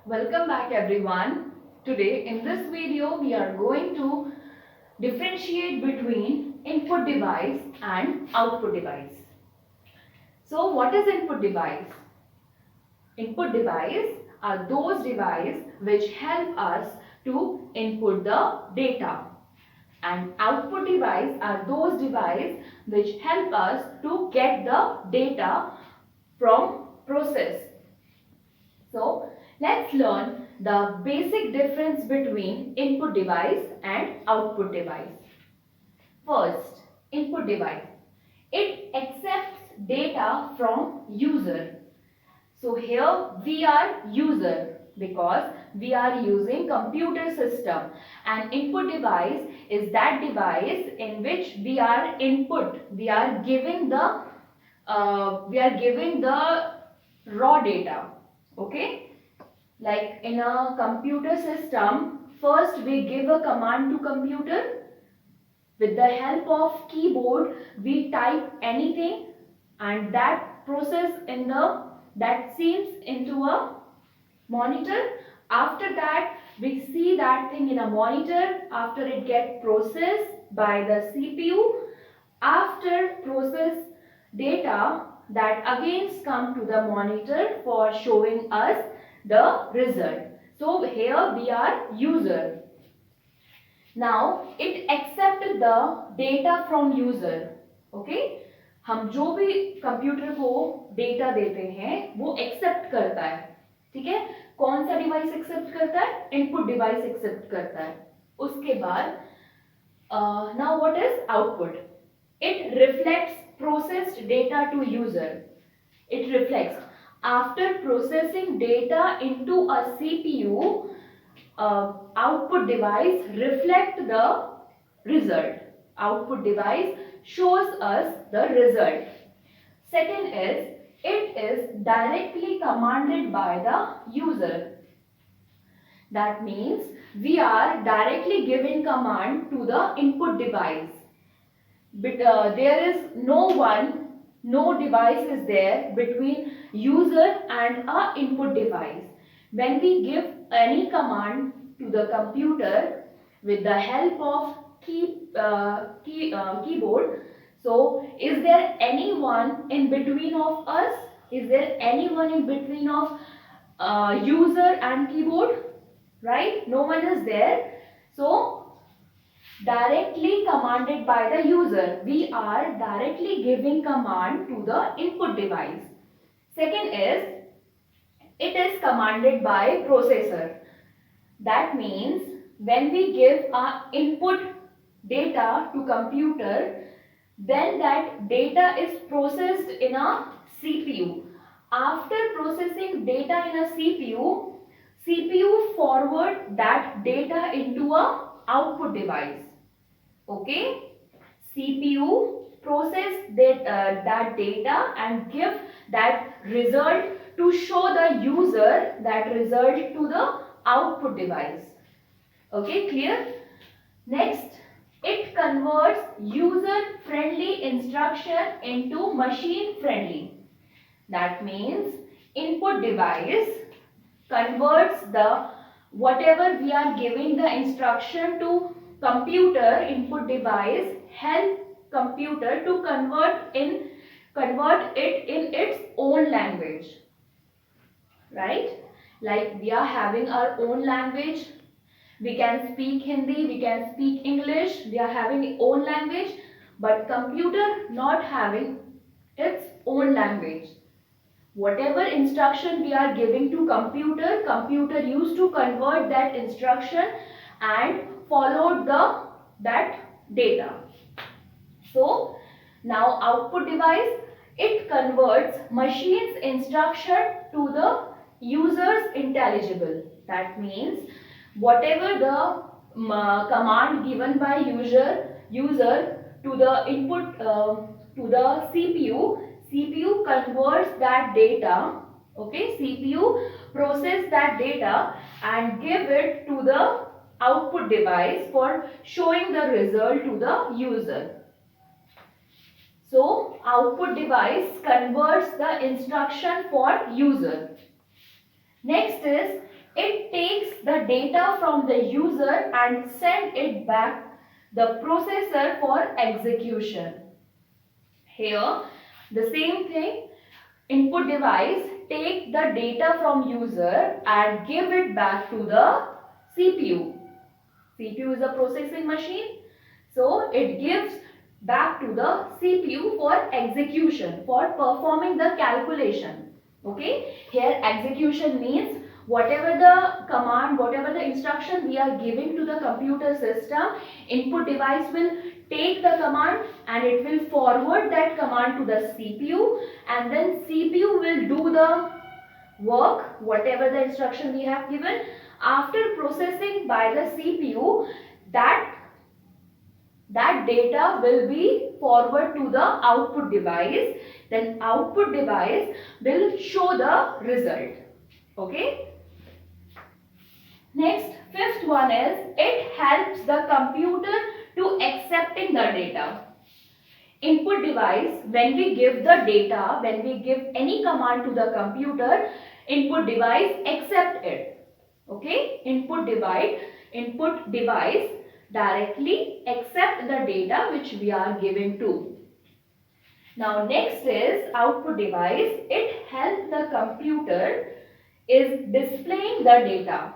Welcome back everyone. Today in this video we are going to differentiate between input device and output device. So what is input device? Input device are those devices which help us to input the data, and output device are those devices which help us to get the data from process. So let's learn the basic difference between input device and output device. First, input device. It accepts data from user. So here we are user because we are using computer system, and input device is that device in which we are giving the raw data. Okay, like in a computer system, first we give a command to computer. With the help of keyboard we type anything, and that process in the that seems into a monitor. After that we see that thing in a monitor after it gets processed by the CPU. After process data, that again come to the monitor for showing us the result. So here we are user. Now it accept the data from user. Okay, हम जो भी computer को data देते हैं वो accept करता है. ठीक है, कौन सा डिवाइस एक्सेप्ट करता है? इनपुट डिवाइस एक्सेप्ट करता है. उसके बाद now what is output? It reflects processed data to user. It reflects after processing data into a CPU, output device reflect the result. Output device shows us the result. Second is, it is directly commanded by the user. That means we are directly giving command to the input device. But there is no device is there between user and a input device. When we give any command to the computer with the help of keyboard, so is there anyone in between of us? Is there anyone in between of user and keyboard? Right? No one is there. So directly commanded by the user. We are directly giving command to the input device. Second is, it is commanded by processor. That means when we give our input data to computer, then that data is processed in a CPU. After processing data in a CPU forward that data into a output device. Okay, CPU process that data and give that result to show the user that result to the output device. Okay, clear? Next, it converts user friendly instruction into machine friendly. That means input device converts the whatever we are giving the instruction to computer. Input device help computer to convert it in its own language, right? Like we are having our own language. We can speak Hindi, we can speak English. We are having own language, but computer not having its own language. Whatever instruction we are giving to computer used to convert that instruction and followed that data. So now output device, it converts machine's instruction to the user's intelligible. That means whatever the command given by user to the input to the CPU converts that data. Okay, CPU process that data and give it to the output device for showing the result to the user. So output device converts the instruction for user. Next is, data from the user and send it back the processor for execution. Here, the same thing, input device take the data from user and give it back to the CPU. CPU is a processing machine, so it gives back to the CPU for execution, for performing the calculation. Okay, here execution means whatever the command, whatever the instruction we are giving to the computer system, input device will take the command and it will forward that command to the CPU, and then CPU will do the work, whatever the instruction we have given. After processing by the CPU, that data will be forward to the output device. Then output device will show the result. Okay. Next, fifth one is it helps the computer to accepting the data. Input device, when we give the data, when we give any command to the computer, input device accept it. Okay, input device directly accept the data which we are giving to. Now next is output device. It helps the computer is displaying the data.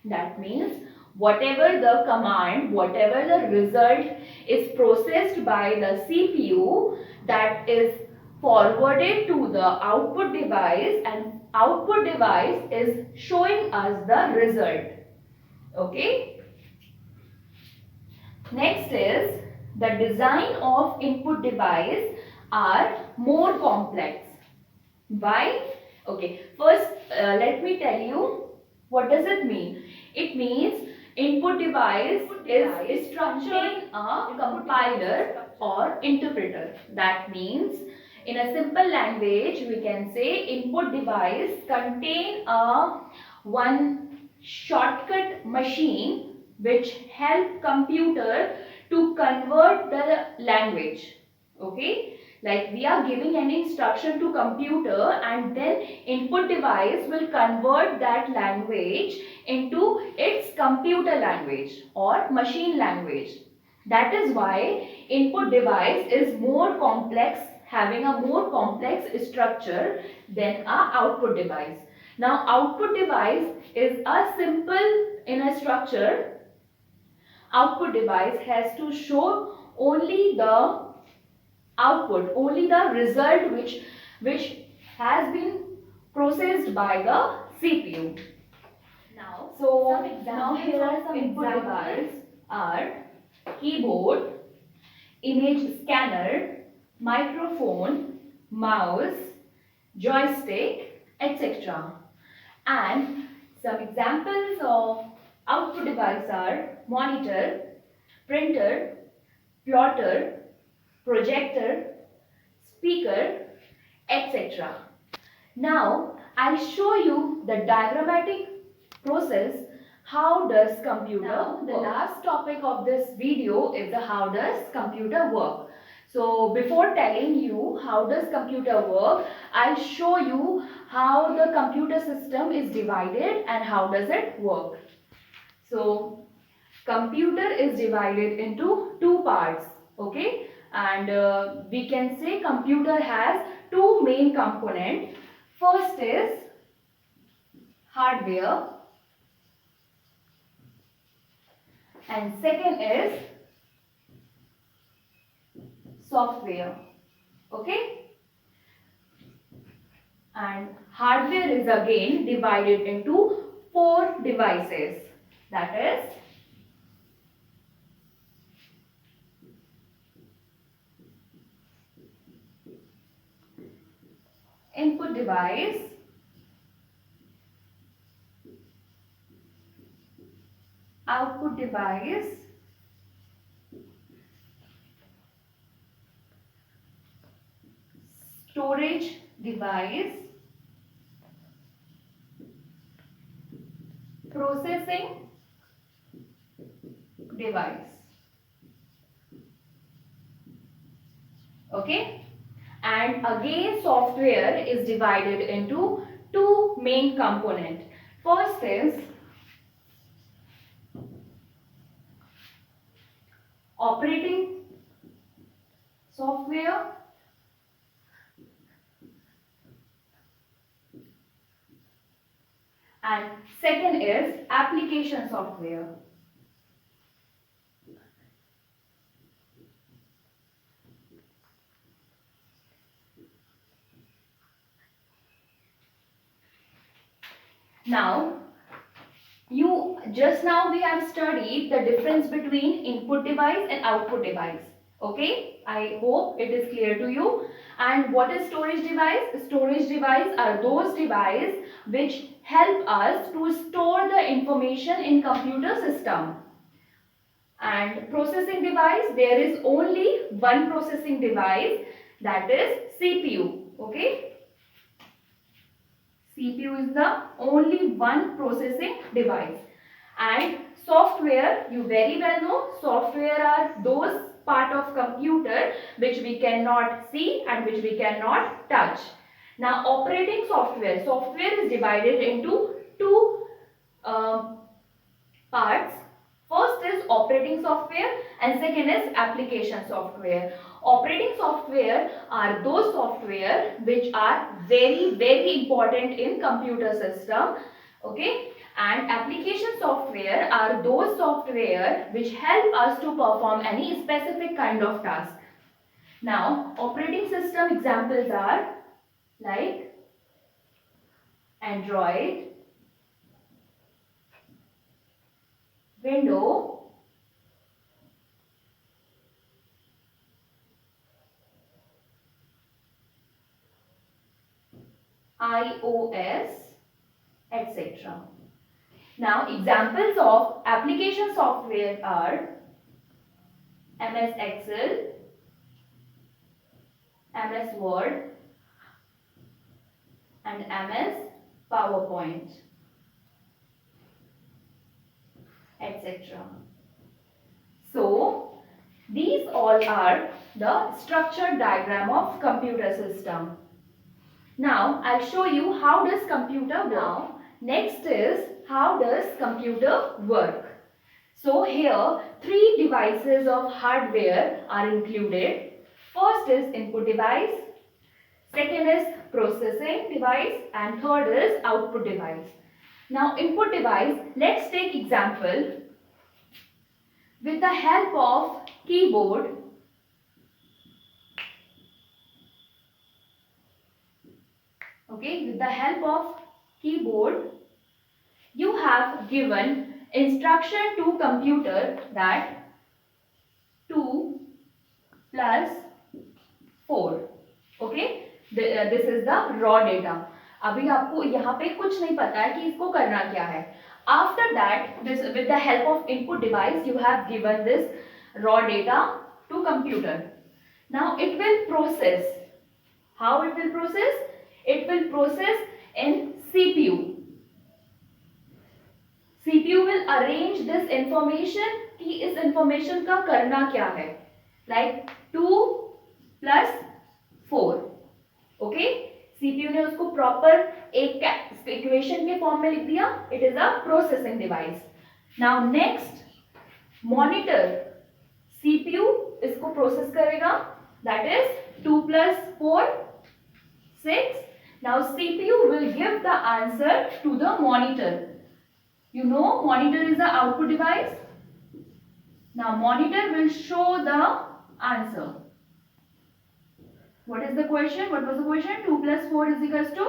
That means whatever the command, whatever the result is processed by the CPU, that is forwarded to the output device, and output device is showing us the result. Okay. Next is the design of input device are more complex. Why? Okay, first let me tell you what does it mean. It means input device is structured in a compiler or interpreter. That means in a simple language we can say input device contain a one shortcut machine which help computer to convert the language. Okay, like we are giving an instruction to computer and then input device will convert that language into its computer language or machine language. That is why input device is more complex, having a more complex structure than a output device. Now output device is a simple in a structure. Output device has to show only the output, only the result which has been processed by the CPU. Now here are some input devices are keyboard, image scanner, microphone, mouse, joystick, etc. And some examples of output device are monitor, printer, plotter, projector, speaker, etc. Now I'll show you the diagrammatic process. How does computer work? The last topic of this video is the how does computer work. So before telling you how does computer work, I'll show you how the computer system is divided and how does it work. So computer is divided into two parts. Okay, and we can say computer has two main components. First is hardware and second is software. Okay, and hardware is again divided into four devices. That is input device, output device, storage device, processing device. Okay, and again software is divided into two main components. First is operating software, and second is application software. Now, now we have studied the difference between input device and output device. Okay, I hope it is clear to you. And what is storage device? Storage device are those devices which help us to store the information in computer system. And processing device, there is only one processing device, that is CPU. Okay, CPU is the only one processing device. And software, you very well know, software are those part of computer which we cannot see and which we cannot touch. Now operating software, software is divided into two parts. First is operating software and second is application software. Operating software are those software which are very important in computer system. Okay, and application software are those software which help us to perform any specific kind of task. Now operating system examples are like Android, Windows, iOS, etc. Now examples of application software are MS Excel, MS Word and MS PowerPoint, etc. So these all are the structured diagram of computer system. Now I'll show you how does computer work. Now next is how does computer work. So here three devices of hardware are included. First is input device, second is processing device and third is output device. Now input device, let's take example. With the help of keyboard, okay, with the help of keyboard, you have given instruction to computer that 2 plus 4. Okay, this is the raw data. अभी आपको यहाँ पे कुछ नहीं पता है कि इसको करना क्या है. After that, this with the help of input device, you have given this raw data to computer. Now it will process. How it will process? It will process in CPU. CPU will arrange this information कि इस information का करना क्या है. Like 2 plus 4. Okay? CPU ने उसको proper एक equation के form में लिख दिया. It is a processing device. Now next, monitor. CPU इसको process करेगा. That is 2 plus 4, 6. Now CPU will give the answer to the monitor. You know monitor is the output device. Now monitor will show the answer. What is the question? What was the question? 2 plus 4 is equals to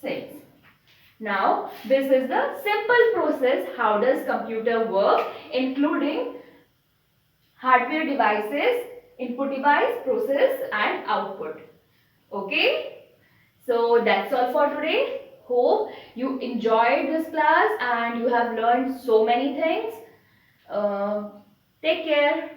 6. Now this is the simple process. How does computer work, including hardware devices, input device, process and output. Okay. So that's all for today. Hope you enjoyed this class and you have learned so many things. Take care.